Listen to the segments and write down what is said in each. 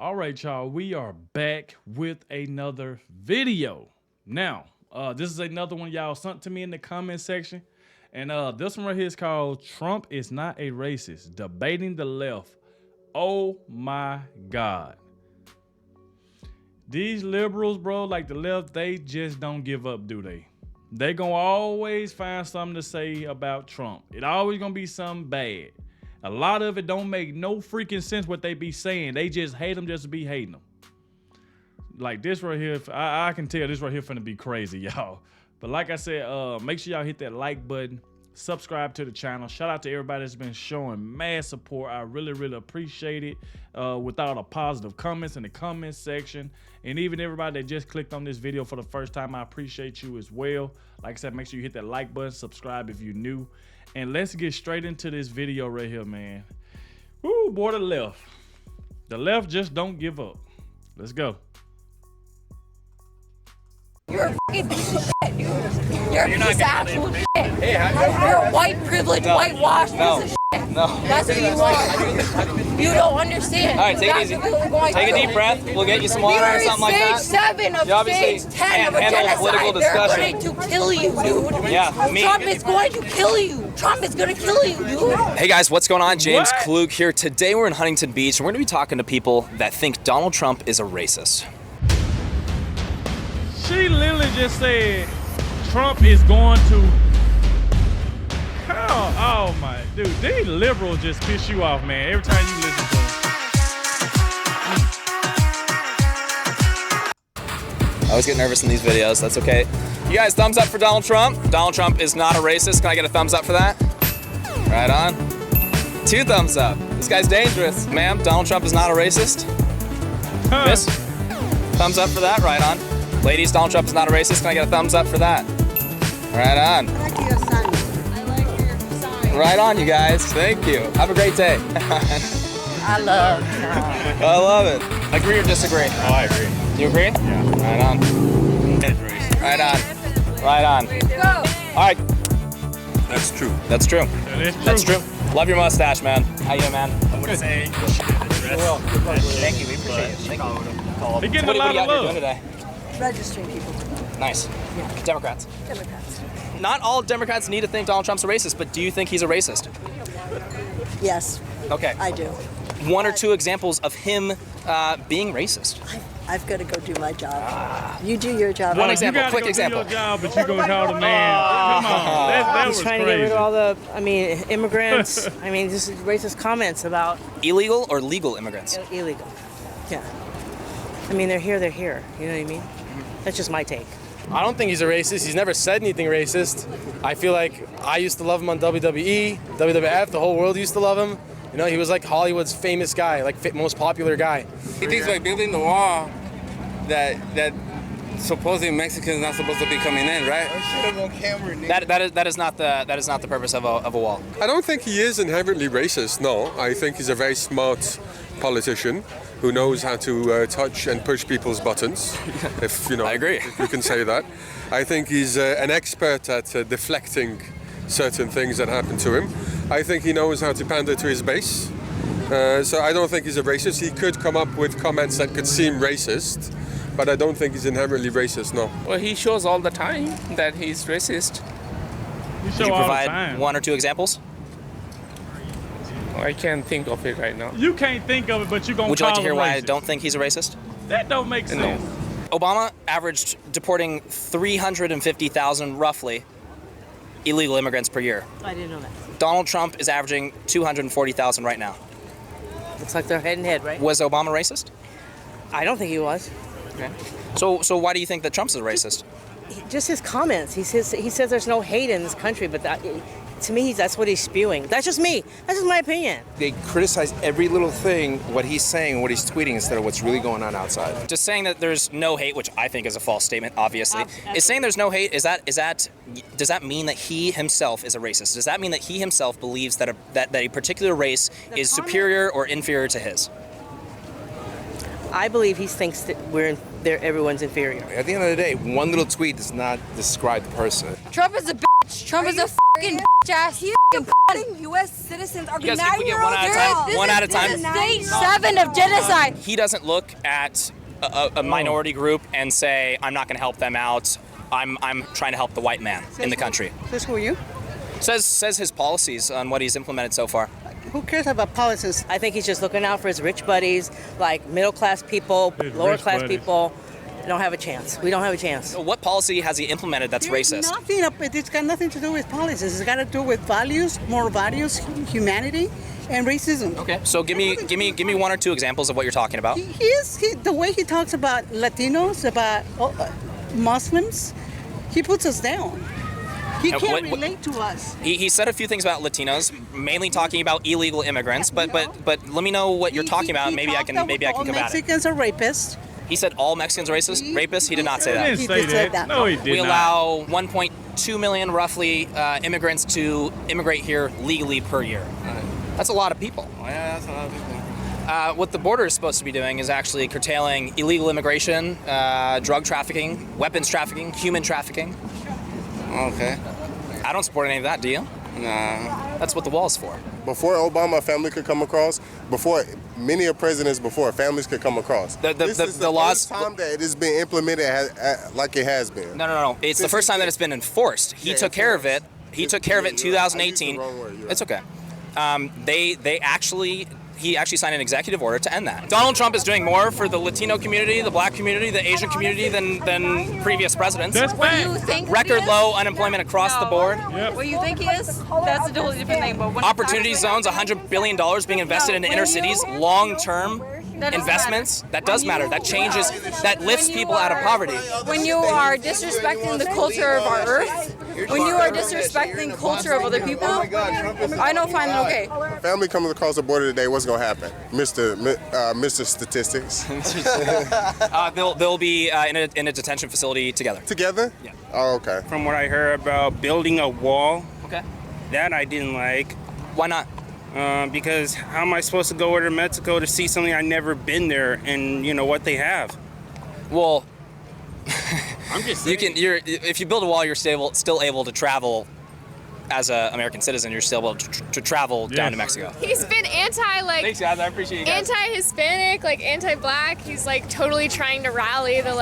All right, y'all, we are back with another video. Now, this is another one y'all sent to me in the comment section. And this one right here is called Trump is Not a Racist, Debating the Left. Oh my God. These liberals, bro, like the left, they just don't give up, do they? They gonna always find something to say about Trump. It always gonna be something bad. A lot of it don't make no freaking sense what they be saying. They just hate them just to be hating them. Like this right here, I can tell this right here finna be crazy, y'all. But like I said, make sure y'all hit that like button, subscribe to the channel. Shout out to everybody that's been showing mad support. I really, really appreciate it. With all the positive comments in the comment section. And even everybody that just clicked on this video for the first time, I appreciate you as well. Like I said, make sure you hit that like button, subscribe if you're new. And let's get straight into this video right here, man. Woo, boy, the left. The left just don't give up. Let's go. You're a fucking piece of shit, dude. You're a piece of actual shit. Hey, you're a white privileged, whitewashed piece of shit. No. That's what you are. You don't understand. All right, take it easy. Take a deep breath. We'll get you some water or something like that. Stage 7 of stage 10 of a genocide. They're going to kill you, dude. Yeah, me. Trump is going to kill you. Trump is going to kill you, dude. Hey guys, what's going on? James Klug here. Today we're in Huntington Beach and we're going to be talking to people that think Donald Trump is a racist. She literally just said Trump is going to... Oh my, dude, these liberals just piss you off, man, every time you listen to them. I always get nervous in these videos, that's okay. You guys, thumbs up for Donald Trump. Donald Trump is not a racist. Can I get a thumbs up for that? Right on. 2 thumbs up. This guy's dangerous. Ma'am, Donald Trump is not a racist. Miss? Thumbs up for that, right on. Ladies, Donald Trump is not a racist. Can I get a thumbs up for that? Right on. I like your son. I like your sign. Right on, you guys. Thank you. Have a great day. I love Trump. I love it. Agree or disagree? Oh, I agree. You agree? Yeah. Right on. Right on. Right on. Go. All right. That's true. That's true. That is true. That's true. Love your mustache, man. How you doing, man? I would say Thank you. We appreciate it. Thank you. They're getting What a are lot you of out here love. doing today? Registering people to vote. Nice. Yeah. Democrats. Democrats. Not all Democrats need to think Donald Trump's a racist, but do you think he's a racist? Yes, Okay. I do. 1 or 2 examples of him being racist. I've got to go do my job. You do your job. One You example, gotta quick go do example. your job, but you gonna call the man. Come on, that was He's trying crazy. to get rid of all the, immigrants. Just racist comments about Illegal or legal immigrants? illegal. Yeah. They're here, they're here. You know what I mean? That's just my take. I don't think he's a racist. He's never said anything racist. I feel like I used to love him on WWE, WWF. The whole world used to love him. You know, he was like Hollywood's famous guy, like most popular guy. he thinks by building the wall that supposedly Mexicans not supposed to be coming in, right? That is not the purpose of a wall. I don't think he is inherently racist, no. I think he's a very smart politician who knows how to touch and push people's buttons, if you know. I agree. If you can say that. I think he's an expert at deflecting certain things that happen to him. I think he knows how to pander to his base. So I don't think he's a racist. He could come up with comments that could seem racist, but I don't think he's inherently racist, no. Well, he shows all the time that he's racist. You Could show you all the provide time. 1 or 2 examples? I can't think of it right now. You can't think of it, but you gonna Would you like to call hear him why I racist. don't think he's a racist? That don't make sense. Obama averaged deporting 350,000 roughly illegal immigrants per year. I didn't know that. Donald Trump is averaging 240,000 right now. Looks like they're head and head, right? Was Obama racist? I don't think he was. Okay. So why do you think that Trump's a racist? Just his comments. He says there's no hate in this country, but to me, that's what he's spewing. That's just me. That's just my opinion. They criticize every little thing, what he's saying, what he's tweeting, instead of what's really going on outside. Just saying that there's no hate, which I think is a false statement, obviously. Is saying there's no hate, does that mean that he himself is a racist? Does that mean that he himself believes that a particular race is superior or inferior to his? I believe he thinks that everyone's inferior. At the end of the day, one little tweet does not describe the person. Trump is a bitch. Trump is a fucking bitch ass fucking U.S. citizens are You guys think we get one at a time? One at a time? Stage 7 of genocide. He doesn't look at a minority group and say, I'm not going to help them out. I'm trying to help the white man in the country. Says who are you? Says his policies on what he's implemented so far. Who cares about policies? I think he's just looking out for his rich buddies, like middle-class people, lower-class people. They don't have a chance. We don't have a chance. So what policy has he implemented that's racist? It's got nothing to do with policies. It's got to do with values, moral values, humanity, and racism. Okay, so give me one or two examples of what you're talking about. The way he talks about Latinos, about Muslims, he puts us down. He can't relate to us. He said a few things about Latinos, mainly talking about illegal immigrants. But let me know what you're talking about. Maybe I can combat it. Mexicans are rapists. He said all Mexicans are rapists. He did not say that. He didn't say that. No, he did not. We allow 1.2 million roughly immigrants to immigrate here legally per year. That's a lot of people. Oh, yeah, that's a lot of people. What the border is supposed to be doing is actually curtailing illegal immigration, drug trafficking, weapons trafficking, human trafficking. Okay. I don't support any of that, do you? Nah. That's what the wall's for. Before Obama, a family could come across. Before many of presidents before, families could come across. This is the laws. First time that it is being implemented like it has been. No. It's the first time that it's been enforced. He took care of it. He took care of it in 2018. It's okay. He actually signed an executive order to end that. Donald Trump is doing more for the Latino community, the black community, the Asian community than previous presidents. That's What do you think? Record low unemployment across the board. Yep. What you think he is? That's a totally different thing. But when Opportunity zones, $100 billion being invested into inner cities, long-term investments. That does matter. That changes, that lifts people out of poverty. When you are disrespecting the culture of our earth, when you are disrespecting culture of other people, I don't find it okay. A family comes across the border today, what's going to happen? Mr. Statistics. They'll be in a detention facility together. Together? Yeah. Oh, okay. From what I heard about building a wall, Okay. that I didn't like. Why not? Because how am I supposed to go over to Mexico to see something I've never been there and what they have? Well, I'm just saying. If you build a wall, you're still able to travel. As an American citizen, you're still able to travel down to Mexico. He's been Thanks, guys. I appreciate you guys. anti-Hispanic, anti-black. He's totally trying to rally the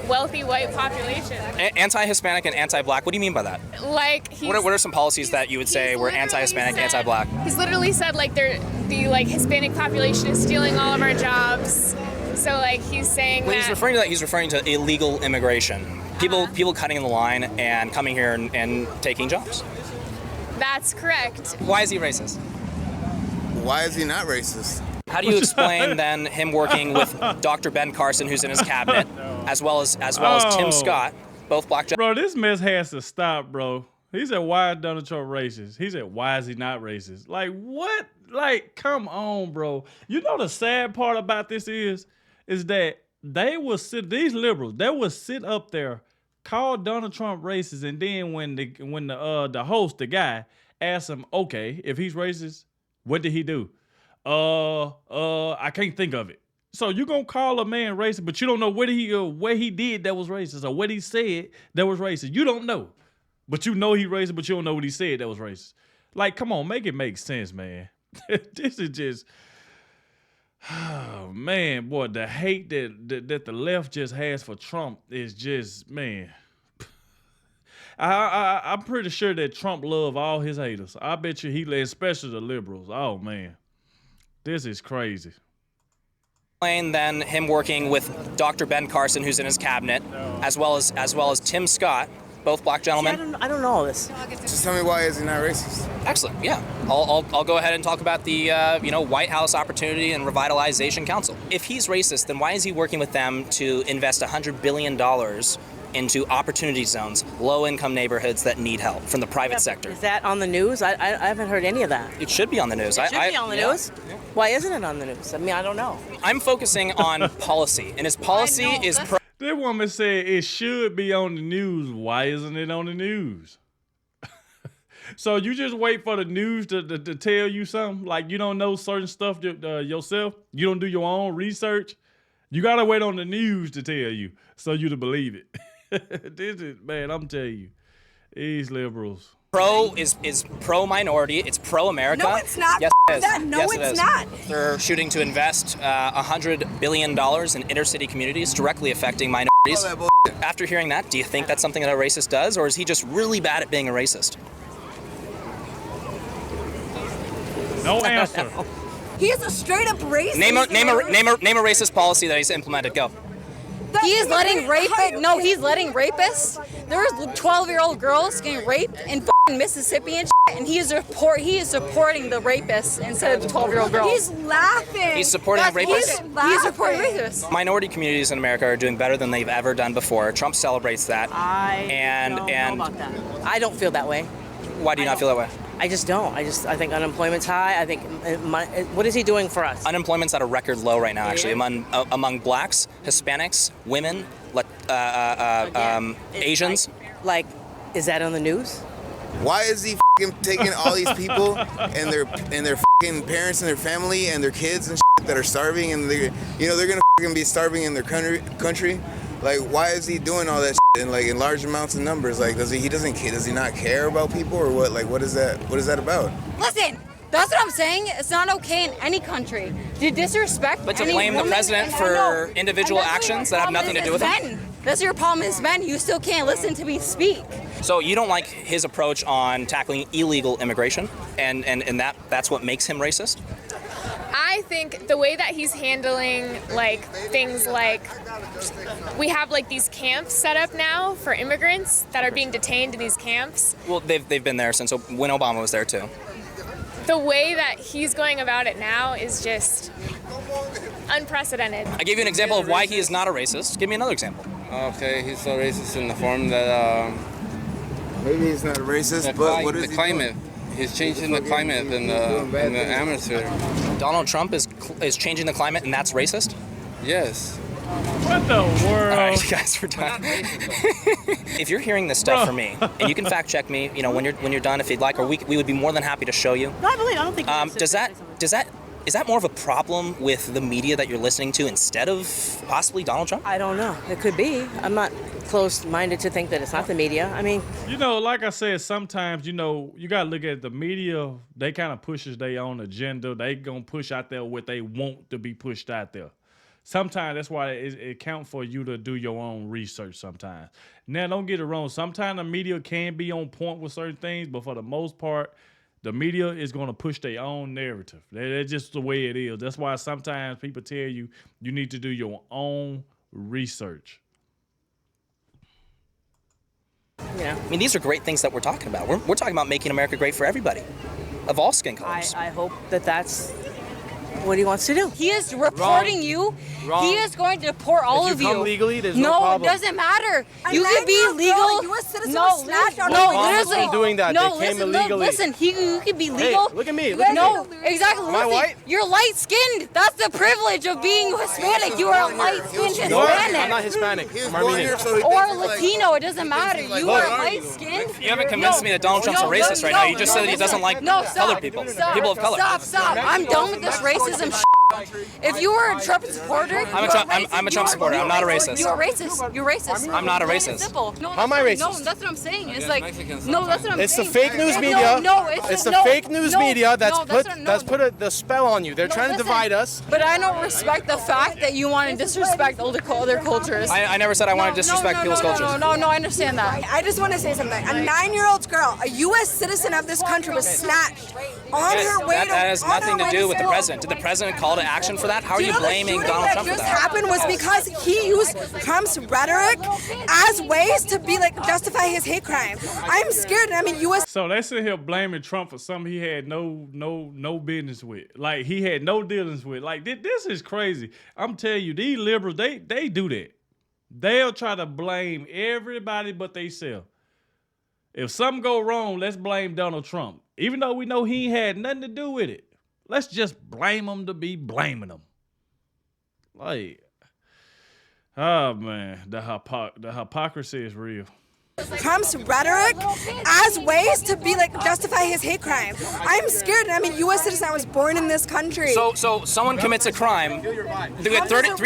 wealthy white population. Anti-Hispanic and anti-black. What do you mean by that? What are some policies that you would say were anti-Hispanic, anti-black? He's literally said the Hispanic population is stealing all of our jobs. So he's saying When he's referring to that, he's referring to illegal immigration. People cutting in the line and coming here and taking jobs. That's correct. Why is he racist? Why is he not racist? How do you explain then him working with Dr. Ben Carson, who's in his cabinet, as well as Tim Scott, both black gentlemen? Bro, this mess has to stop, bro. He said, why is Donald Trump racist? He said, why is he not racist? What? Come on, bro. You know the sad part about this is that these liberals, they will sit up there, call Donald Trump racist, and then when the host, the guy, asks him, okay, if he's racist, what did he do? I can't think of it. So you gonna call a man racist, but you don't know what he did that was racist, or what he said that was racist. You don't know, but you know he racist, but you don't know what he said that was racist. Come on, make it make sense, man. This is just, oh man, boy, the hate that the left just has for Trump is just, man. I'm pretty sure that Trump love all his haters. I bet you especially the liberals. Oh man, this is crazy. Then him working with Dr. Ben Carson, who's in his cabinet, as well as Tim Scott, both black gentlemen. I don't know all this. Just tell me, why is he not racist? Excellent. Yeah, I'll go ahead and talk about the White House Opportunity and Revitalization Council. If he's racist, then why is he working with them to invest $100 billion into opportunity zones, low-income neighborhoods that need help from the private sector? Is that on the news? I haven't heard any of that. It should be on the news. It should be on the news? Yeah. Why isn't it on the news? I mean, I don't know. I'm focusing on policy, and his policy is... That woman said it should be on the news. Why isn't it on the news? So you just wait for the news to tell you something? You don't know certain stuff yourself? You don't do your own research? You got to wait on the news to tell you so you to believe it. This is, man, I'm telling you, these liberals. pro is pro minority. It's pro America. No, it's not. Yes, it is. No, Yes, it it's is. not. They're shooting to invest $100 billion in inner-city communities, directly affecting minorities. After hearing that, do you think that's something that a racist does, or is he just really bad at being a racist? No answer. He is a straight up racist. Name a racist policy that he's implemented. Go. He is letting he's letting rapists. There's 12-year-old girls getting raped in Mississippi and shit, and he is supporting the rapists instead of the 12-year-old girls. He's laughing. He's supporting rapists? He's supporting rapists. Minority communities in America are doing better than they've ever done before. Trump celebrates that. I don't know about that. I don't feel that way. Why do you not feel that way? I just don't. I think unemployment's high. I think what is he doing for us? Unemployment's at a record low right now, actually, among blacks, Hispanics, women, Asians. Like, is that on the news? Why is he taking all these people and their parents and their family and their kids and that are starving, and they're gonna be starving in their country? Like, why is he doing all that in large amounts of numbers? Like, does he not care about people, or what? Like, what is that about? Listen, that's what I'm saying. It's not okay in any country to disrespect. But to any blame the woman, president for individual actions that have nothing to do with him. That's your problem as men. You still can't listen to me speak. So you don't like his approach on tackling illegal immigration, and that's what makes him racist? I think the way that he's handling like things like we have like these camps set up now for immigrants that are being detained in these camps. Well, they've been there since when Obama was there too. The way that he's going about it now is just unprecedented. I gave you an example of why he is not a racist. Give me another example. Okay, he's so racist in the form that maybe he's not a racist, but what is the climate? He's changing the climate in the atmosphere. Donald Trump is changing the climate, and that's racist? Yes. What the world? All right, you guys, we're done. If you're hearing this stuff from me, and you can fact check me, when you're done, if you'd like, or we would be more than happy to show you. No, I don't think. Is that more of a problem with the media that you're listening to instead of possibly Donald Trump? I don't know. It could be. I'm not closed-minded to think that it's not the media. I mean, like I said, sometimes you gotta look at the media. They kind of pushes their own agenda. They gonna push out there what they want to be pushed out there. Sometimes that's why it counts for you to do your own research sometimes. Now, don't get it wrong. Sometimes the media can be on point with certain things, but for the most part, the media is going to push their own narrative. That's just the way it is. That's why sometimes people tell you need to do your own research. Yeah. I mean, these are great things that we're talking about. We're talking about making America great for everybody, of all skin colors. I hope that's what he wants to do. He is reporting you. Wrong. He is going to deport all of you. If you come legally, there's no problem. No, it doesn't matter. You could be legal. U.S. citizen was snatched on literally. Doing that. No, they came listen, illegally. listen. You could be legal. Hey, look at me. No, exactly. Am I white? You're light-skinned. That's the privilege of being Hispanic. You are a light-skinned Hispanic. No, I'm not Hispanic. I'm Armenian. Or Latino. It doesn't matter. You are light-skinned. You haven't convinced me that Donald Trump's a racist right now. You just said that he doesn't like colored people. People of color. Stop. I'm done with this racism shit. If you were a Trump supporter, I'm a Trump supporter. I'm not a racist. You're racist. You're racist. I'm not a racist. Simple. No, how am I racist? No, that's what I'm saying. It's like, no, that's what I'm saying. It's the fake news media. It's the fake news media that's put the spell on you. They're trying to divide us. But I don't respect the fact that you want to disrespect other cultures. I never said I want to disrespect people's cultures. No, I understand that. I just want to say something. A 9-year-old girl, a U.S. citizen of this country, was snatched on her way to. That has nothing to do with the president. Did the president call to action for that? How are you blaming Donald Trump for that? What just happened was because he used Trump's rhetoric as ways to justify his hate crime. I'm scared. I mean, U.S. So they sit here blaming Trump for something he had no business with. Like, he had no dealings with. Like, this is crazy. I'm telling you, these liberals, they do that. They'll try to blame everybody but themselves. If something go wrong, let's blame Donald Trump. Even though we know he had nothing to do with it. Let's just blame him to be blaming him. Like, oh man, the hypocrisy is real. Trump's rhetoric as ways to be like justify his hate crime. I'm scared, and I'm a U.S. citizen. I was born in this country. So someone commits a crime. We have 300.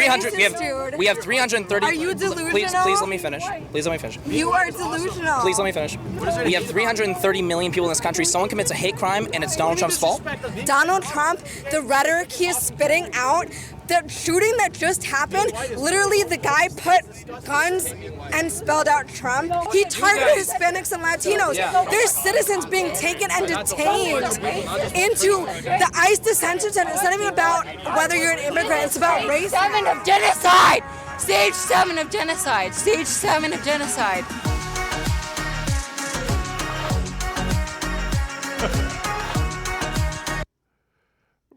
We have 330. Are you delusional? Please let me finish. Please let me finish. You are delusional. Please let me finish. We have 330 million people in this country. Someone commits a hate crime, and it's Donald Trump's fault. Donald Trump, the rhetoric he is spitting out, the shooting that just happened, literally the guy put guns and spelled out Trump. He targeted Hispanics and Latinos. There's citizens being taken and detained into the ICE detention center. It's not even about whether you're an immigrant, it's about race. Stage 7 of genocide! Stage 7 of genocide! Stage 7 of genocide!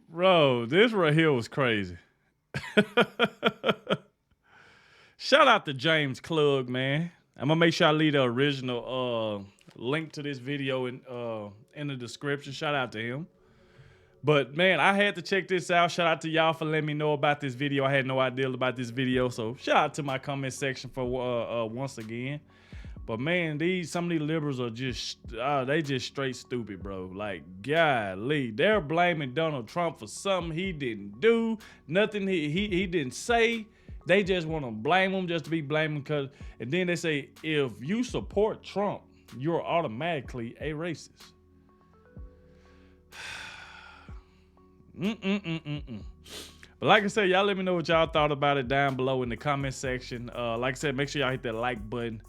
Bro, this right here was crazy. Shout out to James Klug, man. I'm gonna make sure I leave the original link to this video in the description. Shout out to him. But man, I had to check this out. Shout out to y'all for letting me know about this video. I had no idea about this video, so shout out to my comment section for once again. But man, some of these liberals are just they just straight stupid, bro. Like, golly, they're blaming Donald Trump for something he didn't do, nothing he didn't say. They just want to blame him just to be blaming, and then they say if you support Trump, you're automatically a racist. But like I said, y'all let me know what y'all thought about it down below in the comment section. Like I said, make sure y'all hit that like button.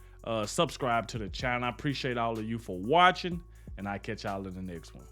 Subscribe to the channel. I appreciate all of you for watching, and I'll catch y'all in the next one.